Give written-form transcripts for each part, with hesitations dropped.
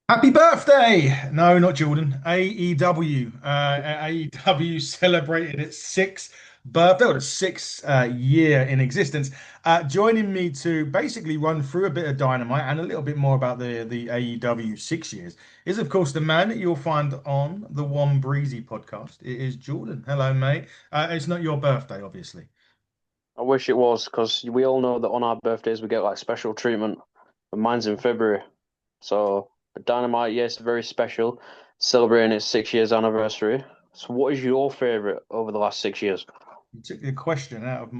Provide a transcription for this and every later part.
Happy birthday! No, not Jordan. AEW. AEW celebrated its sixth birthday, or its sixth year in existence. Joining me to basically run through a bit of Dynamite and a little bit more about the AEW 6 years is, of course, the man that you'll find on the Wombreezy podcast. It is Jordan. Hello, mate. It's not your birthday, obviously. I wish it was because we all know that on our birthdays we get like special treatment. But mine's in February. So the Dynamite, yes, very special, celebrating its 6 years anniversary. So what is your favorite over the last 6 years? You took the question out of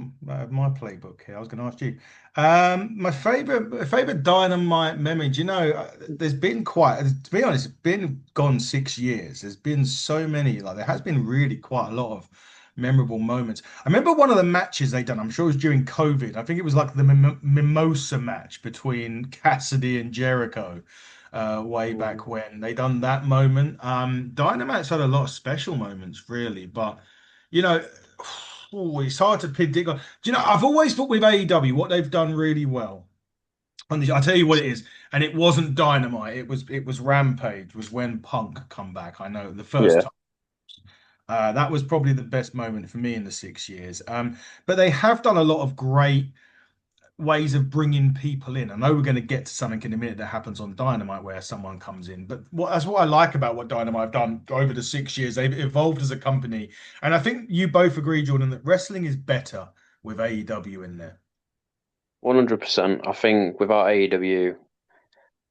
my playbook here. I was going to ask you. My favorite Dynamite memory. Do you know? There's been quite. To be honest, it's been gone 6 years. There's been so many. Like there has been really quite a lot of memorable moments. I remember one of the matches they done. I'm sure it was during COVID. I think it was like the Mimosa match between Cassidy and Jericho. Way back Mm. when they done that moment. Dynamite's had a lot of special moments, really, but you know. Oh, it's hard to pin. Do you know? I've always thought with AEW what they've done really well. On the, I'll tell you what it is, and it wasn't Dynamite. It was Rampage. Was when Punk come back. I know the first Yeah. time. That was probably the best moment for me in the 6 years. But they have done a lot of great ways of bringing people in. I know we're going to get to something in a minute that happens on Dynamite where someone comes in, but that's what I like about what Dynamite have done over the 6 years. They've evolved as a company, and I think you both agree, Jordan, that wrestling is better with AEW in there. 100%. I think without AEW,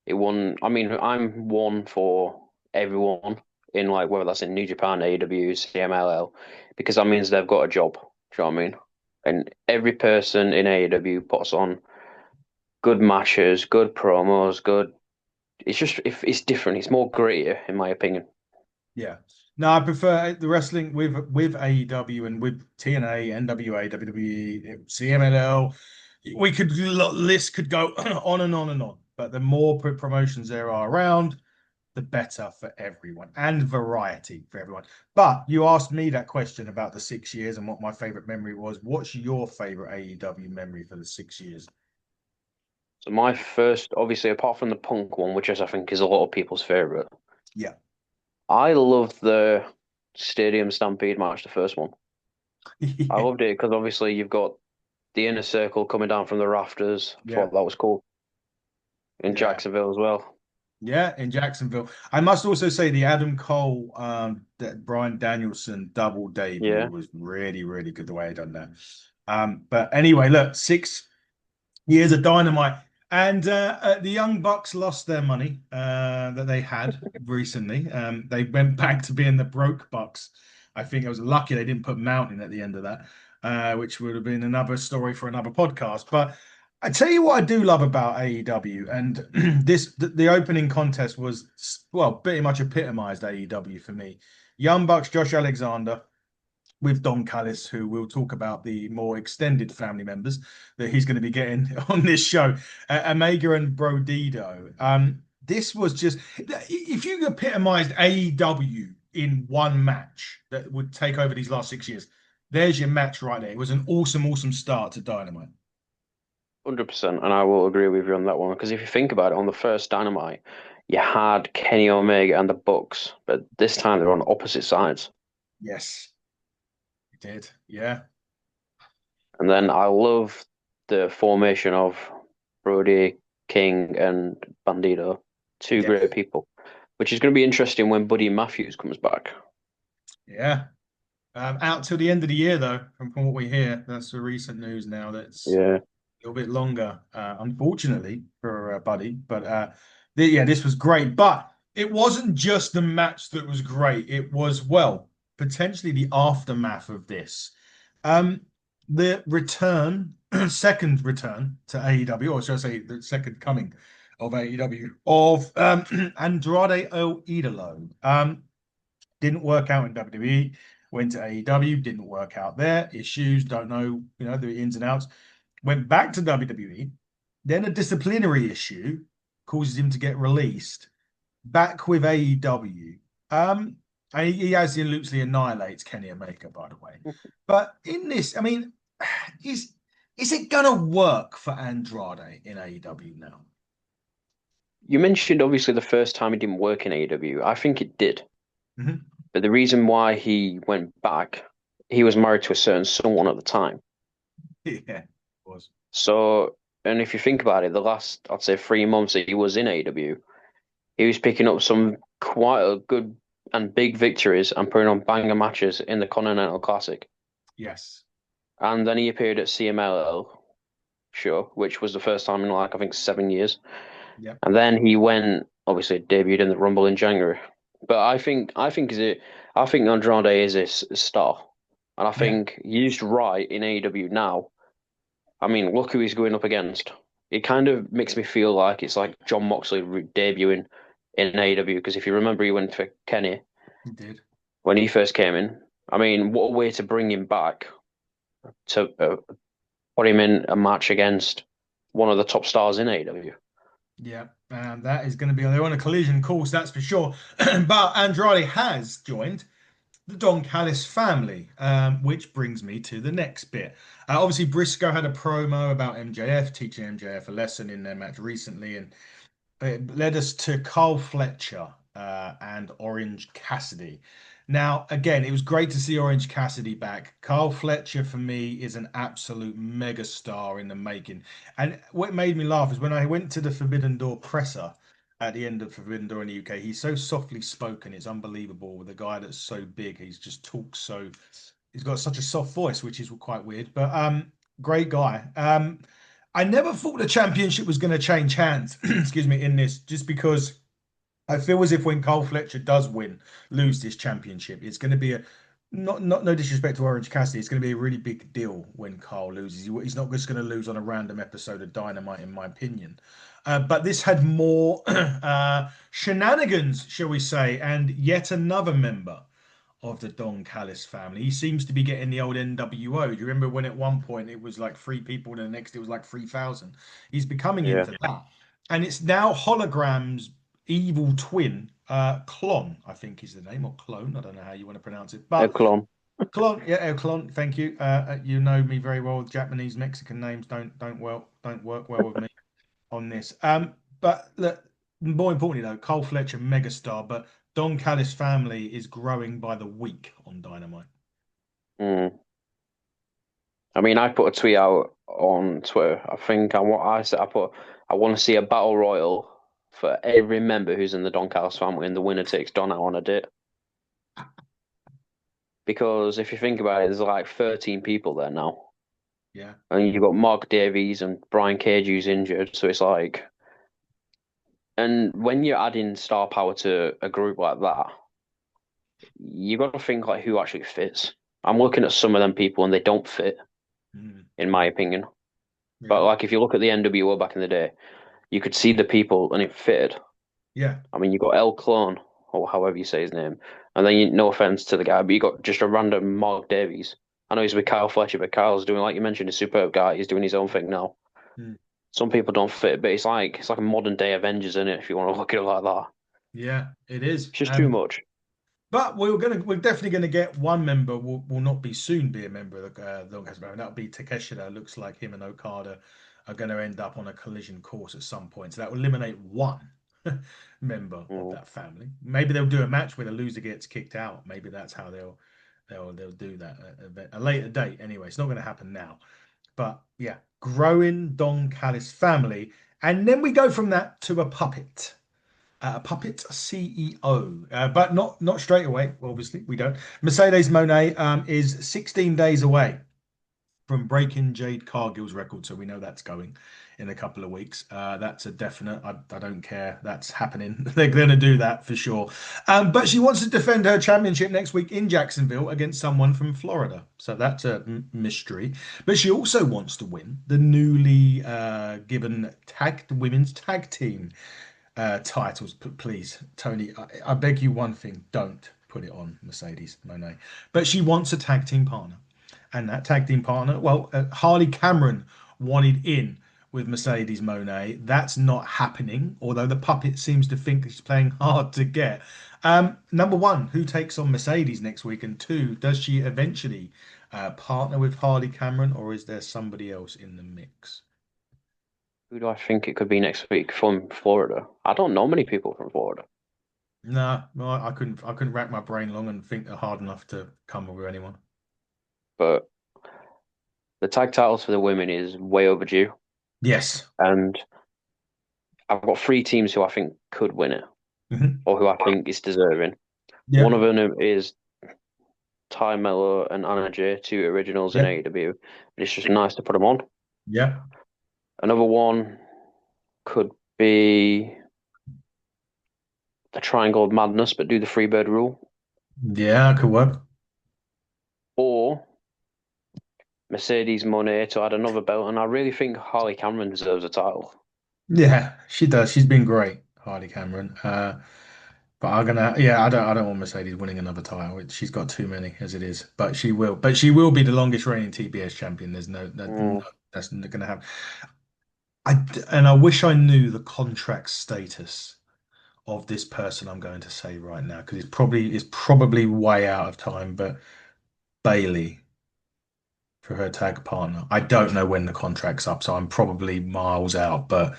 it won. I mean, I'm one for everyone in like whether that's in New Japan, AEW, CMLL, because that means they've got a job. Do you know what I mean? And every person in AEW puts on good matches, good promos, good. It's just if it's different. It's more grittier, in my opinion. Yeah. No, I prefer the wrestling with AEW and with TNA, NWA, WWE, CMLL. We could list could go on and on and on. But the more promotions there are around, the better for everyone and variety for everyone. But you asked me that question about the 6 years and what my favorite memory was. What's your favorite AEW memory for the 6 years? So my first, obviously, apart from the Punk one, which is I think is a lot of people's favorite, Yeah. I love the Stadium Stampede match, the first one. I Yeah. loved it because obviously you've got the inner circle coming down from the rafters. I Yeah. thought that was cool in Yeah. Jacksonville as well. Yeah, in Jacksonville. I must also say the Adam Cole, that Brian Danielson double debut Yeah, was really, really good the way he done that. But anyway, look, 6 years of Dynamite, and the Young Bucks lost their money that they had recently. They went back to being the broke Bucks. I think it was lucky they didn't put Mountain at the end of that, which would have been another story for another podcast. But I tell you what I do love about AEW, and the opening contest was well pretty much epitomized AEW for me. Young Bucks, Josh Alexander with Don Callis, who we'll talk about the more extended family members that he's going to be getting on this show, Omega and Brodido. This was just, if you epitomized AEW in one match that would take over these last 6 years, there's your match right there. It was an awesome, awesome start to Dynamite. 100%. And I will agree with you on that one because if you think about it, on the first Dynamite, you had Kenny Omega and the Bucks, but this time they're on opposite sides. Yes, it did. Yeah. And then I love the formation of Brody, King, and Bandito, two Yeah. great people, which is going to be interesting when Buddy Matthews comes back. Yeah. Out till the end of the year, though, from what we hear. That's the recent news now. That's Yeah, little bit longer, unfortunately for Buddy. But yeah, this was great. But it wasn't just the match that was great. It was well potentially the aftermath of this. Um, the return, second return to AEW, or should I say the second coming of AEW of Andrade El Idolo. Didn't work out in WWE. Went to AEW, didn't work out there. Issues, don't know, the ins and outs. Went back to WWE. Then a disciplinary issue causes him to get released. Back with AEW. And he absolutely annihilates Kenny Omega, by the way. But in this, I mean, is it gonna work for Andrade in AEW now? you mentioned obviously the first time he didn't work in AEW. I think it did. Mhm. But the reason why he went back, he was married to a certain someone at the time. Yeah, it was. So, and if you think about it, the last, I'd say 3 months that he was in AEW, he was picking up some quite a good and big victories and putting on banger matches in the Continental Classic. Yes. And then he appeared at CMLL show, which was the first time in like I think 7 years. Yep. And then he went, obviously debuted in the Rumble in January. But I think Andrade is a star, and I Yeah. think used right in AEW now. I mean, look who he's going up against. It kind of makes me feel like it's like John Moxley debuting in AEW because if you remember, he went for Kenny He did. when he first came in. I mean, what a way to bring him back to put him in a match against one of the top stars in AEW. Yeah, and that is going to be they're on a collision course, that's for sure. But Andrade has joined the Don Callis family, which brings me to the next bit. Obviously, Briscoe had a promo about MJF, teaching MJF a lesson in their match recently, and it led us to Carl Fletcher and Orange Cassidy. Now, again, it was great to see Orange Cassidy back. Carl Fletcher, for me, is an absolute mega star in the making. And what made me laugh is when I went to the Forbidden Door presser at the end of Forbidden Door in the UK, he's so softly spoken. It's unbelievable. With a guy that's so big, he's just talks so. He's got such a soft voice, which is quite weird. But great guy. I never thought the championship was going to change hands, excuse me, in this, just because I feel as if when Cole Fletcher does lose this championship, it's going to be a not no disrespect to Orange Cassidy, it's going to be a really big deal when Carl loses. He's not just going to lose on a random episode of Dynamite, in my opinion. But this had more shenanigans, shall we say, and yet another member of the Don Callis family. He seems to be getting the old NWO. Do you remember when at one point it was like three people and the next it was like 3,000? He's becoming Yeah, into that. And it's now Hologram's evil twin, Clon, I think is the name, or Clone. I don't know how you want to pronounce it. But Clone. Clon, yeah, Clon, thank you. You know me very well. Japanese, Mexican names don't work well with me on this. But look, more importantly though, Cole Fletcher, megastar, but Don Callis family is growing by the week on Dynamite. Mm. I mean, I put a tweet out on Twitter. I think I said I want to see a battle royal for every member who's in the Don Callis family, and the winner takes Don out on a date. Because if you think about it, there's like 13 people there now, Yeah, and you've got Mark Davies and Brian Cage who's injured. So it's like, and when you're adding star power to a group like that, you got to think like who actually fits. I'm looking at some of them people, and they don't fit, mm, in my opinion. But yeah, like if you look at the NWO back in the day, you could see the people and it fitted. yeah, I mean, you got El Clone, or however you say his name, and then no offense to the guy, but you got just a random Mark Davies. I know he's with Kyle Fletcher, but Kyle's doing, like you mentioned, a superb guy. He's doing his own thing now. mm, Some people don't fit, but it's like a modern day Avengers in it, if you want to look at it like that. yeah. It is. It's just too much. But we're definitely gonna get one member will not be soon be a member of the Longcast Barons. That'll be Takeshita. Looks like him and Okada are going to end up on a collision course at some point. So that will eliminate one member of Mm. that family. Maybe they'll do a match where the loser gets kicked out. Maybe that's how they'll do that at a later date. Anyway, it's not going to happen now. But yeah, growing Don Callis family, and then we go from that to a puppet. A puppet CEO, but not straight away. Obviously, we don't. Mercedes Monet is 16 days away from breaking Jade Cargill's record, so we know that's going in a couple of weeks. That's a definite. I don't care. That's happening. They're going to do that for sure. But she wants to defend her championship next week in Jacksonville against someone from Florida. So that's a mystery. But she also wants to win the newly given women's tag team titles. Please, Tony, I beg you one thing: don't put it on Mercedes Monet. But she wants a tag team partner, and that tag team partner, well, Harley Cameron wanted in with Mercedes Monet. That's not happening, although the puppet seems to think he's playing hard to get. Number one, who takes on Mercedes next week? And two, does she eventually partner with Harley Cameron, or is there somebody else in the mix? Who do I think it could be next week from Florida? I don't know many people from Florida, No, I couldn't rack my brain long and think hard enough to come up with anyone. but the tag titles for the women is way overdue, Yes. and I've got three teams who I think could win it Hmm. or who I think is deserving. One Yeah. of them is Ty Mello and Anna Jay, two originals in Yeah. AEW, and it's just nice to put them on. Yeah. Another one could be the Triangle of Madness, but do the Freebird rule, Yeah, could work. or Mercedes Moné to add another belt, and I really think Harley Cameron deserves a title. Yeah, she does. She's been great, Harley Cameron. But I don't want Mercedes winning another title. She's got too many as it is. But she will. But she will be the longest reigning TBS champion. There's no, Mm, that's not going to happen. And I wish I knew the contract status of this person I'm going to say right now because it's probably way out of time. But Bailey for her tag partner, I don't know when the contract's up, so I'm probably miles out. But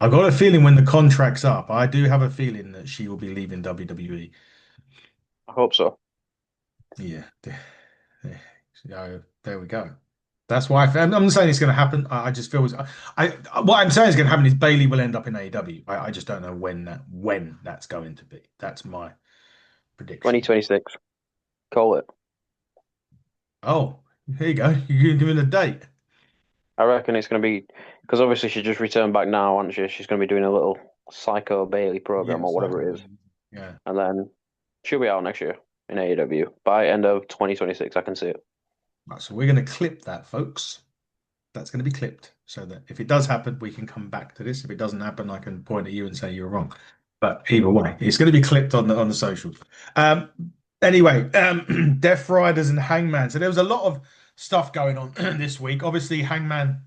I got a feeling when the contract's up, I do have a feeling that she will be leaving WWE. I hope so. Yeah. So there we go. That's why I'm not saying it's going to happen. I just feel what I'm saying is going to happen is Bailey will end up in AEW. I just don't know when that's going to be. That's my prediction. 2026. Call it. Oh, here you go. You can give me the date. I reckon it's going to be because obviously she just returned back now, aren't she? She's going to be doing a little Psycho Bailey program Yeah, or whatever Psycho it is, Bailey. Yeah. and then she'll be out next year in AEW by end of 2026. I can see it. Right, so we're going to clip that, folks. That's going to be clipped so that if it does happen, we can come back to this. If it doesn't happen, I can point at you and say you're wrong. But either way, it's going to be clipped on the socials. Um, anyway, Death Riders and Hangman. So there was a lot of stuff going on this week. Obviously, Hangman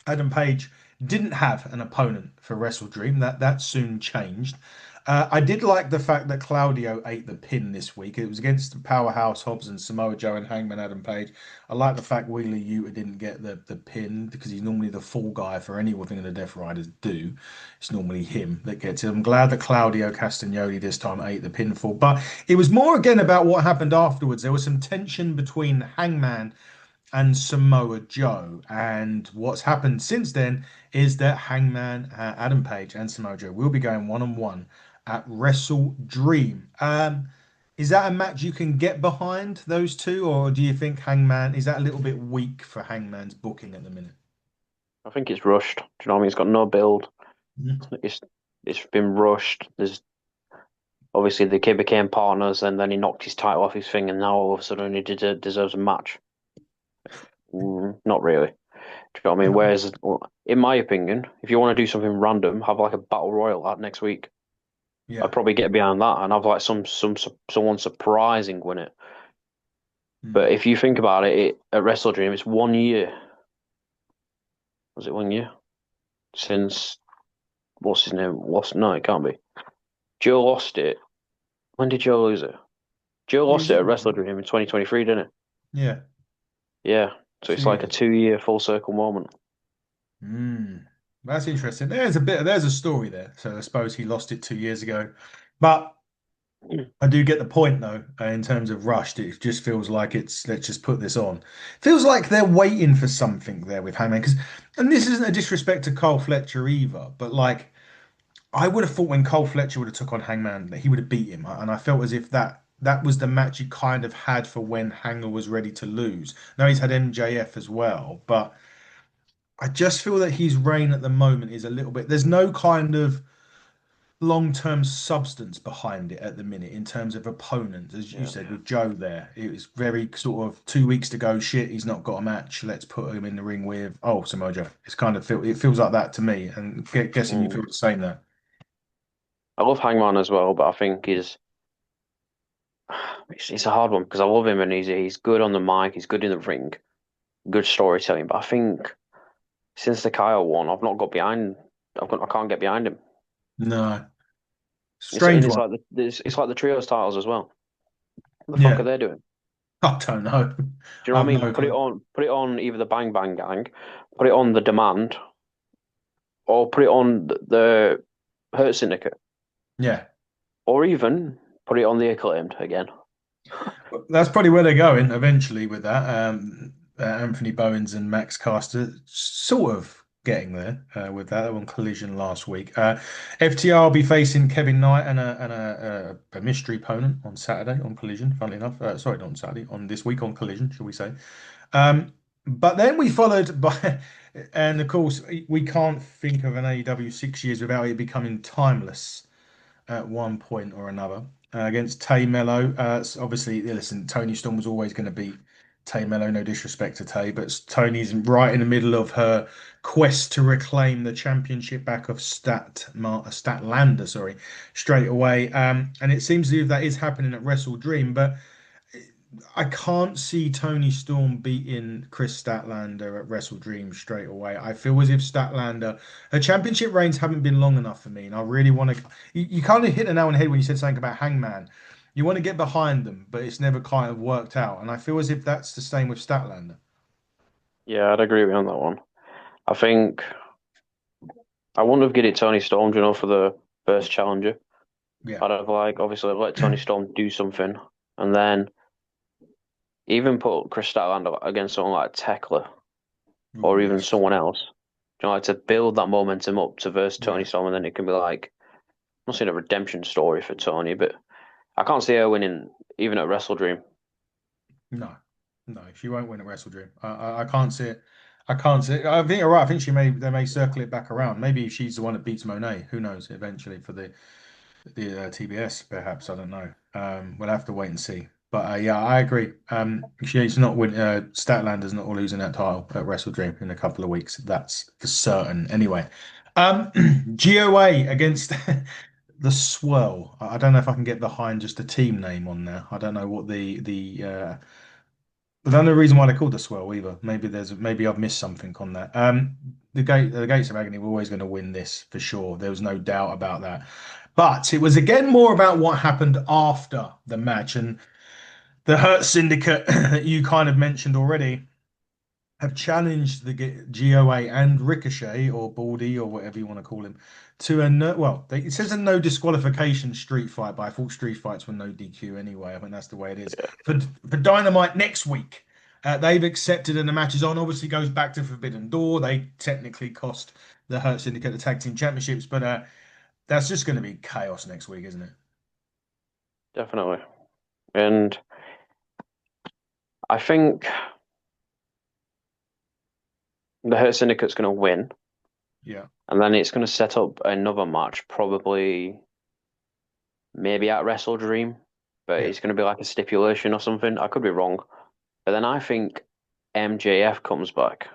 Adam Page didn't have an opponent for Wrestle Dream. That soon changed. I did like the fact that Claudio ate the pin this week. It was against the Powerhouse Hobbs and Samoa Joe and Hangman Adam Page. I like the fact Wheeler Yuta didn't get the pin because he's normally the fall guy for anything the Death Riders do. It's normally him that gets it. I'm glad that Claudio Castagnoli this time ate the pinfall, but it was more again about what happened afterwards. There was some tension between Hangman and Samoa Joe. And what's happened since then is that Hangman, Adam Page, and Samoa Joe will be going one-on-one at Wrestle Dream. Is that a match you can get behind those two, or do you think Hangman is that a little bit weak for Hangman's booking at the minute? I think it's rushed. Do you know what I mean? It's got no build. Mhm. It's it's been rushed. There's obviously the kid became partners, and then he knocked his title off his thing, and now all of a sudden he deserves a match. Not really. Do you know what I mean? Whereas, in my opinion, if you want to do something random, have like a battle royal at next week. I'd Yeah. probably get behind that and have like someone surprising win it. But Mm. if you think about it, at Wrestle Dream, it's 1 year. Was it 1 year since what's his name lost? No, it can't be. Joe lost it. When did Joe lose it? Joe It lost was, it at Wrestle Dream in 2023, didn't it? yeah, Yeah. So two it's like a years. 2 year full circle moment. Mm. That's interesting. There's a story there. So I suppose he lost it 2 years ago. But I do get the point though, in terms of rushed. It just feels like it's let's just put this on. Feels like they're waiting for something there with Hangman because, and this isn't a disrespect to Cole Fletcher either, but like I would have thought when Cole Fletcher would have took on Hangman that he would have beat him, and I felt as if that was the match he kind of had for when Hanger was ready to lose. Now he's had MJF as well, but I just feel that his reign at the moment is a little bit. There's no kind of long-term substance behind it at the minute in terms of opponents. As you Yeah. said with Joe there, it was very sort of 2 weeks to go. Shit, he's not got a match. Let's put him in the ring with Samoa Joe. It's kind of it feels like that to me. And guessing you Mm. feel the same there. I love Hangman as well, but I think it's a hard one because I love him and he's good on the mic, he's good in the ring, good storytelling. But I think since the Kyle one, I've not got behind. I can't get behind him. No, And strange it's one. like it's like the trios titles as well. What the fuck are Yeah, they doing? I don't know. Do you know what I I've mean? no clue. Put it on either the Bang Bang Gang, put it on the Demand, or put it on the Hurt Syndicate, Yeah. or even put it on the Acclaimed again. That's probably where they're going eventually with that. Anthony Bowens and Max Caster sort of getting there with that. They were on Collision last week. FTR will be facing Kevin Knight and a mystery opponent on Saturday on Collision. Funnily enough, sorry, not on Saturday, on this week on Collision, shall we say? But then we followed by, and of course, we can't think of an AEW 6 years without it becoming timeless at one point or another against Tay Mello. Obviously, listen, Tony Storm was always going to beat Tay Mello. No disrespect to Tay, but Tony's right in the middle of her quest to reclaim the championship back of Statlander, sorry, straight away. And it seems as if that is happening at Wrestle Dream, but I can't see Tony Storm beating Chris Statlander at Wrestle Dream straight away. I feel as if Statlander, her championship reigns haven't been long enough for me, and I really want to. You kind of hit the nail on the head when you said something about Hangman. You want to get behind them, but it's never kind of worked out, and I feel as if that's the same with Statlander. Yeah, I'd agree with you on that one. I think I wouldn't have given it Tony Storm, for the first challenger. Yeah. I'd have obviously let Tony Storm do something, and then even put Chris Statlander against someone like Tekla Oh or even yes. someone else. To build that momentum up to verse Tony Yeah. Storm, and then it can be I'm not saying a redemption story for Tony, but I can't see her winning even at Wrestle Dream. No, no, she won't win at Wrestle Dream. I can't see it. I can't see it. I think you're right. I think they may circle it back around. Maybe she's the one that beats Monet. Who knows? Eventually for the TBS, perhaps. I don't know. We'll have to wait and see. But yeah, I agree. She's not win. Statlander's not losing that title at Wrestle Dream in a couple of weeks. That's for certain. Anyway, um, GOA against the Swirl. I don't know if I can get behind just the team name on there. I don't know what the I don't know the reason why they're called the Swirl either. Maybe I've missed something on that. The Gates of Agony were always going to win this for sure. There was no doubt about that. But it was again more about what happened after the match and the Hurt Syndicate that you kind of mentioned already have challenged the GOA and Ricochet or Baldy or whatever you want to call him to a no, well, it says a no disqualification street fight, but I thought street fights were no DQ anyway. I think that's the way it is for Dynamite next week. They've accepted and the match is on. Obviously, goes back to Forbidden Door. They technically cost the Hurt Syndicate the tag team championships, but that's just going to be chaos next week, isn't it? Definitely. And I think the Hurt Syndicate's going to win, Yeah, and then it's going to set up another match, probably maybe at Wrestle Dream, but yeah. it's going to be like a stipulation or something. I could be wrong. But then I think MJF comes back,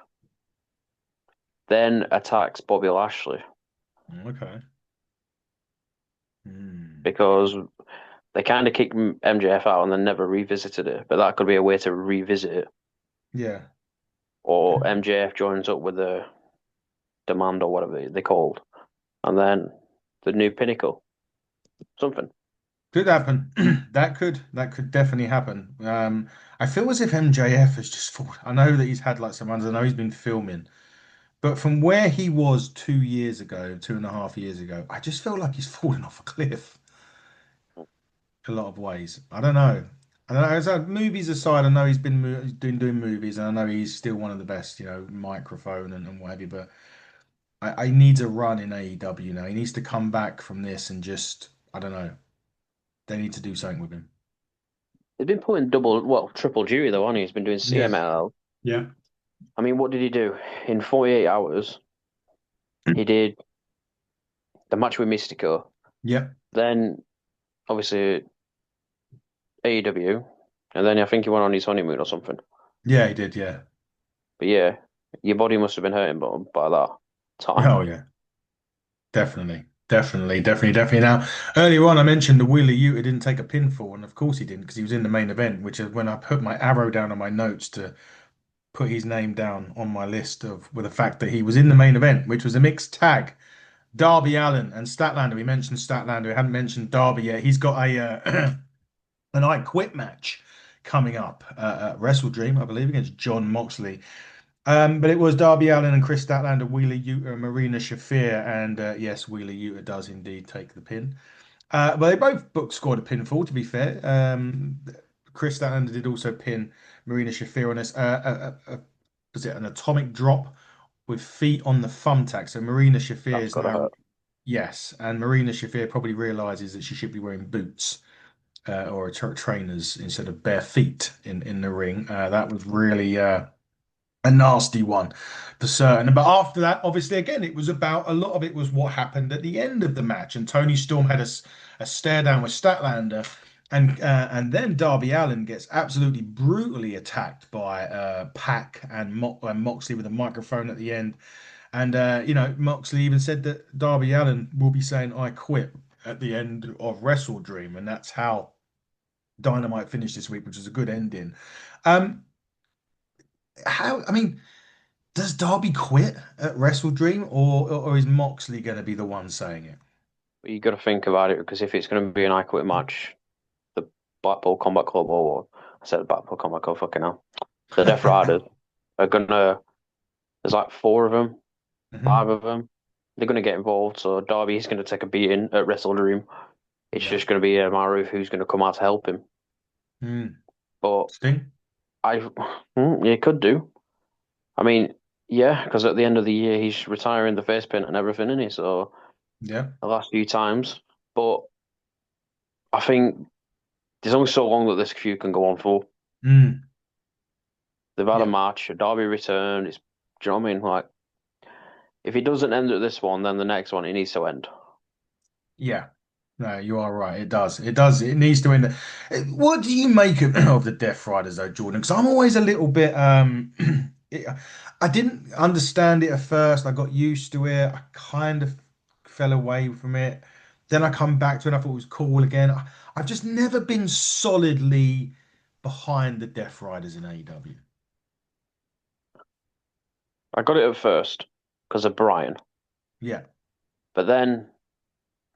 then attacks Bobby Lashley Okay. Hmm. because they kind of kicked MJF out and then never revisited it. But that could be a way to revisit it. Yeah. Or MJF joins up with the Demand or whatever they called, and then the new Pinnacle, something. Could happen. That could definitely happen. I feel as if MJF has just fallen. I know that he's had like some runs. I know he's been filming, but from where he was 2 years ago, 2.5 years ago, I just feel like he's fallen off a cliff a lot of ways. I don't know. I don't know. Movies aside, I know he's been doing movies, and I know he's still one of the best, microphone and what have you. But I needs a run in AEW now. He needs to come back from this and just I don't know. They need to do something with him. He's been putting triple duty though, hasn't he? He's been doing Yeah. CMLL. Yeah. I mean, what did he do in 48 hours? He did the match with Mystico, Yeah. then obviously AEW, and then I think he went on his honeymoon or something. Yeah, he did. Yeah. But yeah, your body must have been hurting by that time. Oh, yeah. Definitely. Definitely. Definitely. Definitely. Now, earlier on, I mentioned the Wheeler Yuta didn't take a pinfall, and of course he didn't because he was in the main event, which is when I put my arrow down on my notes to put his name down on my list of with the fact that he was in the main event, which was a mixed tag. Darby Allin and Statlander. We mentioned Statlander. We hadn't mentioned Darby yet. He's got an I Quit match coming up at Wrestle Dream, I believe, against John Moxley. But it was Darby Allin and Chris Statlander, Wheeler Yuta, and Marina Shafir, and yes, Wheeler Yuta does indeed take the pin. Well, they both scored a pinfall, to be fair. Chris Statlander did also pin Marina Shafir on was it an atomic drop with feet on the thumbtack? So Marina Shafir That's is gotta now, hurt. yes, and Marina Shafir probably realizes that she should be wearing boots or trainers instead of bare feet in the ring. That was really a nasty one for certain. But after that, obviously, again, it was about a lot of it was what happened at the end of the match. And Tony Storm had a stare down with Statlander. And then Darby Allin gets absolutely brutally attacked by Pac and, and Moxley with a microphone at the end. And Moxley even said that Darby Allin will be saying "I quit" at the end of Wrestle Dream, and that's how Dynamite finished this week, which was a good ending. Um, how I mean, does Darby quit at Wrestle Dream, or is Moxley going to be the one saying it? But you got to think about it because if it's going to be an I Quit match, the Blackpool Combat Club or I said the Blackpool Combat Club, fucking hell, the Death Riders are gonna. There's like four of them, five Hmm. of them. They're gonna get involved. So Darby is gonna take a beating at Wrestle Dream. It's Yeah. just gonna be a matter of who's gonna come out to help him. Mm. But Sting? I, yeah, could do. I mean, yeah, because at the end of the year he's retiring the face paint and everything, isn't he? So Yeah. the last few times, but I think there's only so long that this feud can go on for. Mm. They've had a Yeah. match, a Derby return. It's, do you know what I mean? Like, if he doesn't end at this one, then the next one it needs to end. Yeah. No, you are right. It does. It does. It needs to end. What do you make of the Death Riders, though, Jordan? Because I'm always a little bit. It, I didn't understand it at first. I got used to it. I kind of fell away from it. Then I come back to it. And I thought it was cool again. I've just never been solidly behind the Death Riders in AEW. I got it at first because of Brian, Yeah. but then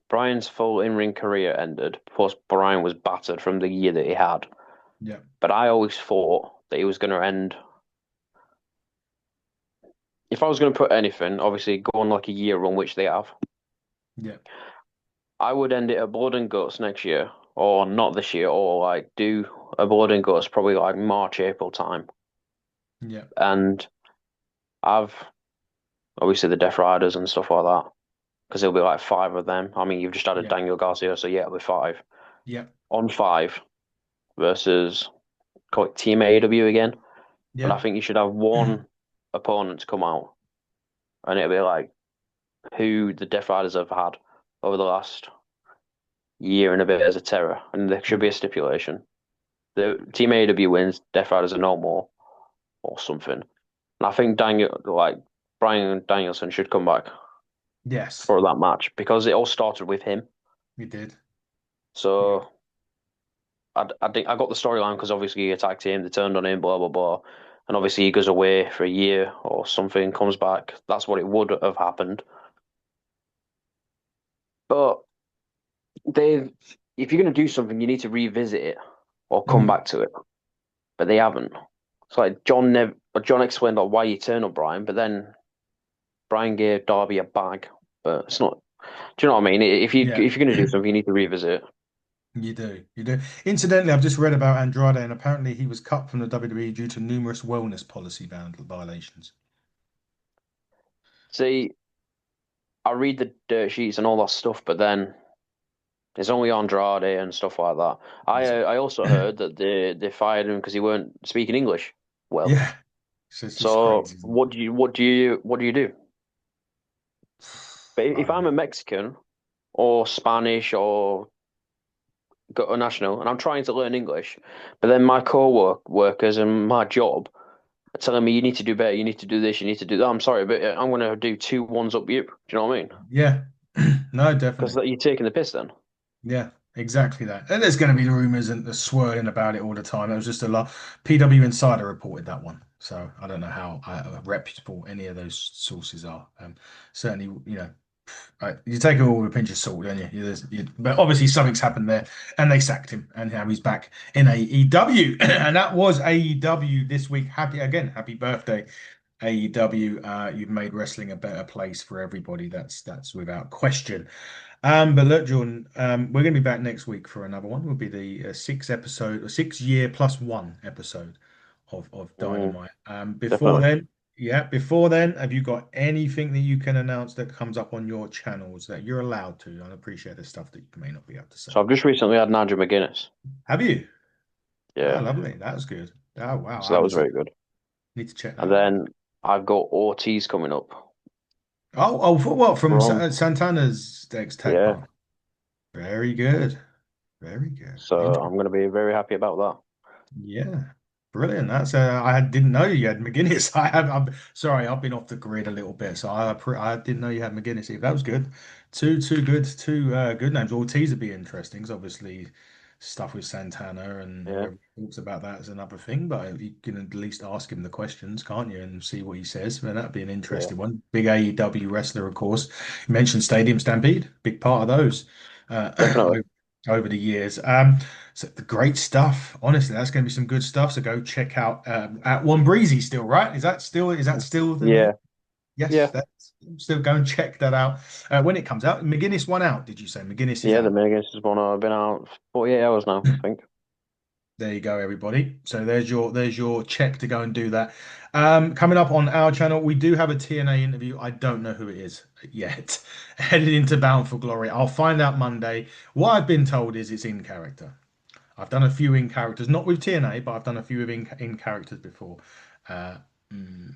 Brian's full in-ring career ended. Plus, Brian was battered from the year that he had. Yeah. But I always thought that he was going to end. If I was going to put anything, obviously go on like a year run, which they have. Yeah. I would end it at Blood and Guts next year, or not this year, or like do a Blood and Guts probably like March, April time. Yeah. And I've obviously the Death Riders and stuff like that, because there'll be like five of them. I mean, you've just added Yeah. Daniel Garcia, so yeah, it'll be five Yeah. on five versus call it Team AEW again. And I Yeah. think you should have one opponent to come out, and it'll be like who the Death Riders have had over the last year and a bit as a terror, and there should be a stipulation. The Team AEW wins, Death Riders are no more, or something. And I think Brian Danielson should come back Yes. for that match because it all started with him. We did. Yeah. So I think I got the storyline because obviously he attacked him, they turned on him, blah blah blah, and obviously he goes away for a year or something, comes back. That's what it would have happened. But they, if you're going to do something, you need to revisit it or come Mm. back to it. But they haven't. It's like John explained like why you turn on Brian, but then Brian gave Darby a bag. But it's not. Do you know what I mean? Yeah. If you're going to do something, you need to revisit it. You do, you do. Incidentally, I've just read about Andrade, and apparently he was cut from the WWE due to numerous wellness policy violations. See, I read the dirt sheets and all that stuff, but then it's only Andrade and stuff like that. That's I also heard that they fired him because he weren't speaking English well. yeah. It's just So crazy, isn't what do you do? it? But I if don't I'm a know. Mexican or Spanish or got a national and I'm trying to learn English, but then my co-workers and my job are telling me you need to do better, you need to do this, you need to do that. I'm sorry, but I'm going to do two ones up you. Do you know what I mean? Yeah. No, Because definitely. you're taking the piss then. Yeah, exactly that. And there's going to be the rumors and the swirling about it all the time. It was just a lot. PW Insider reported that one, so I don't know how reputable any of those sources are. Certainly, you take it all with a pinch of salt, don't you? But obviously, something's happened there, and they sacked him, and now he's back in AEW, and that was AEW this week. Happy again, happy birthday. AEW. You've made wrestling a better place for everybody. That's without question. But look, Jordan, we're going to be back next week for another one. Will be the 6 year plus one episode of Mm, Dynamite. definitely. Before then, have you got anything that you can announce that comes up on your channels that you're allowed to? I appreciate the stuff that you may not be able to say. So I've just recently had Nigel McGuinness. Have you? Ah, Yeah, lovely. That was good. Oh, wow. I so that haven't was seen very that. good. Need to check that And out. then I've got Ortiz coming up For what? From from Santana's ex tag yeah. partner. Very good. Very good. So I'm going to be very happy about that. Yeah, brilliant. Didn't know you had McGuinness. I'm sorry, I've been off the grid a little bit, so I didn't know you had McGuinness either. That was good. Two good, two good names. Ortiz would be interesting because obviously stuff with Santana and Yeah, whoever talks about that is another thing. But you can at least ask him the questions, can't you, and see what he says. And that'd be an yeah, interesting one. Big AEW wrestler, of course. You mentioned Stadium Stampede, big part of those definitely. over the years. So the great stuff. Honestly, that's going to be some good stuff. So go check out at Wombreezy still, right? Is that still the name? Yeah, Yes, yeah, that's still go and check that out when it comes out. McGuinness one out. Did you say McGuinness is yeah. The out? Megas has been out 48 hours now, I think. There you go, everybody. So there's your check to go and do that. Coming up on our channel, we do have a TNA interview. I don't know who it is yet. Headed into Bound for Glory. I'll find out Monday. What I've been told is it's in character. I've done a few in characters, not with TNA, but I've done a few with in characters before. Uh, mm,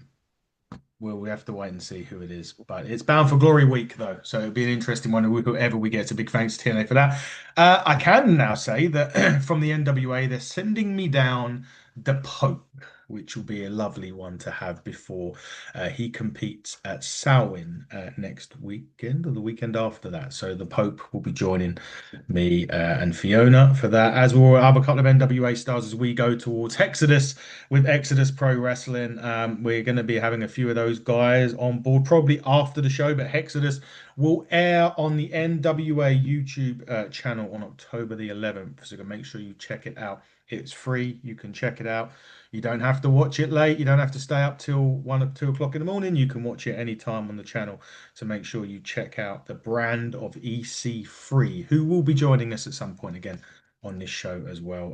well, we have to wait and see who it is. But it's Bound for Glory week, though. So it'll be an interesting one, whoever we get. A big thanks to TNA for that. I can now say that from the NWA, they're sending me down the Pope, which will be a lovely one to have before he competes at Samhain next weekend or the weekend after that. So the Pope will be joining me and Fiona for that, as will other couple of NWA stars as we go towards Exodus with Exodus Pro Wrestling. We're going to be having a few of those guys on board probably after the show, but Exodus will air on the NWA YouTube channel on October the 11th. So make sure you check it out. It's free. You can check it out. You don't have to watch it late. You don't have to stay up till 1 or 2 o'clock in the morning. You can watch it anytime on the channel. So make sure you check out the brand of EC3, who will be joining us at some point again on this show as well,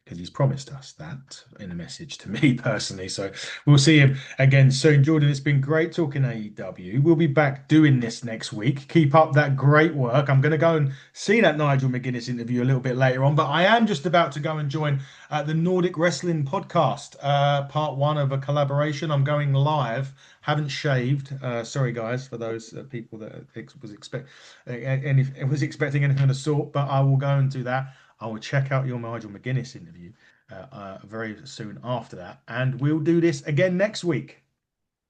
because he's promised us that in a message to me personally. So we'll see him again soon. Jordan, it's been great talking AEW. We'll be back doing this next week. Keep up that great work. I'm going to go and see that Nigel McGuinness interview a little bit later on, but I am just about to go and join the Nordic Wrestling Podcast, part one of a collaboration. I'm going live. Haven't shaved. Sorry, guys, for those people that was expecting anything of the sort, but I will go and do that. I will check out your Nigel McGuinness interview very soon after that, and we'll do this again next week.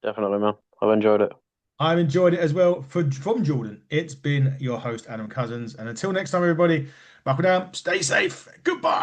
Definitely, man. I've enjoyed it. I've enjoyed it as well. From Jordan, it's been your host Adam Cousins, and until next time, everybody, buckle down, stay safe, goodbye.